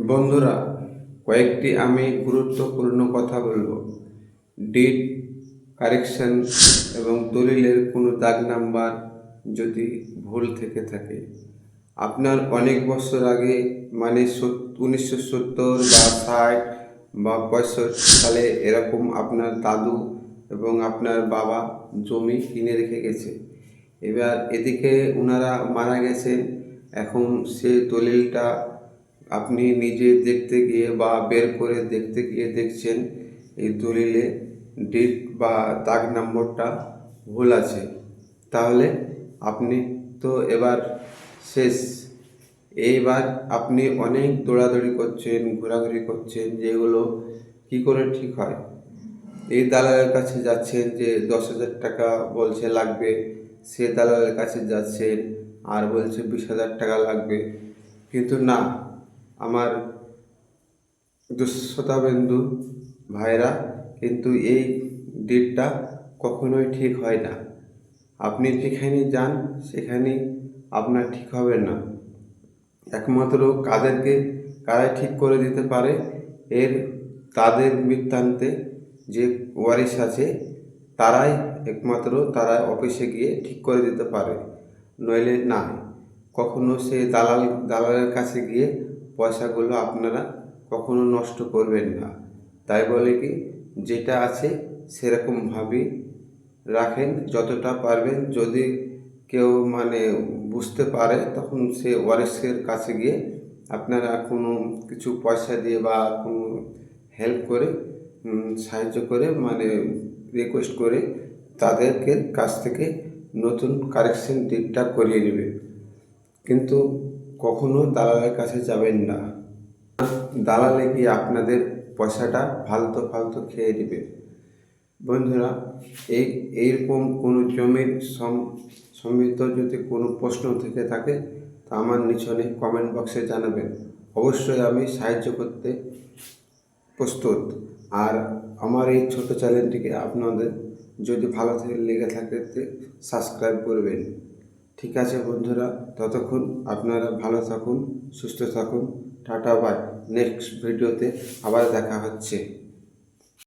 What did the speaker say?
বন্ধুরা, কয়েকটি আমি গুরুত্বপূর্ণ কথা বলবো। ডিড কারেকশন এবং দলিলের কোনো দাগ নাম্বার যদি ভুল থেকে থাকে, আপনার অনেক বছর আগে মানে 1970 বা 60 বা 65 সালে এরকম আপনার দাদু এবং আপনার বাবা জমি কিনে রেখে গেছে। এবার এদিকে ওনারা মারা গেছেন। এখন সে দলিলটা আপনি নিজে দেখতে গিয়ে বা বের করে দেখতে গিয়ে দেখছেন এই দলিলে ডিড বা দাগ নম্বরটা ভুল আছে। তাহলে আপনি তো এবার শেষ। এইবার আপনি অনেক দৌড়াদৌড়ি করছেন, ঘোরাঘুরি করছেন, যেগুলো কি করে ঠিক হয়। এই দালালের কাছে যাচ্ছেন যে 10,000 টাকা বলছে লাগবে, সে দালালের কাছে যাচ্ছেন আর বলছে 20,000 টাকা লাগবে। কিন্তু না, আমার শ্রোতাবিন্দু ভাইরা, কিন্তু এই ডিটটা কখনোই ঠিক হয় না। আপনি যেখানে যান সেখানেই আপনার ঠিক হবে না। একমাত্র কারাই ঠিক করে দিতে পারে, এর তাদের বৃত্তান্তে যে ওয়ারিশ আছে তারাই একমাত্র তারা অফিসে গিয়ে ঠিক করে দিতে পারে। নইলে না, কখনো সে দালালের কাছে গিয়ে পয়সাগুলো আপনারা কখনো নষ্ট করবেন না। তাই বলে কি, যেটা আছে সেরকমভাবেই রাখেন যতটা পারবেন। যদি কেউ বুঝতে পারে, তখন সে ওয়ারিশের কাছে গিয়ে আপনারা কোনো কিছু পয়সা দিয়ে বা কোনো হেল্প করে, সাহায্য করে, রিকোয়েস্ট করে তাদেরকে কাছ থেকে নতুন কারেকশন ডিটটা করিয়ে নেবে। কিন্তু কখনো দালালের কাছে যাবেন না। দালালে গিয়ে আপনাদের পয়সাটা ফালতু ফালতু খেয়ে নেবে। বন্ধুরা, এইরকম কোনো জমির সম্বলিত যদি কোনো প্রশ্ন থেকে থাকে তা আমার নিচনে কমেন্ট বক্সে জানাবেন। অবশ্যই আমি সাহায্য করতে প্রস্তুত। আর আমার এই ছোট চ্যানেলটিকে আপনাদের যদি ভালো লেগে থাকে সাবস্ক্রাইব করবেন। ঠিক আছে বন্ধুরা, ততক্ষণ আপনারা ভালো থাকুন, সুস্থ থাকুন। Tata, by. নেক্সট ভিডিওতে আবার দেখা হচ্ছে।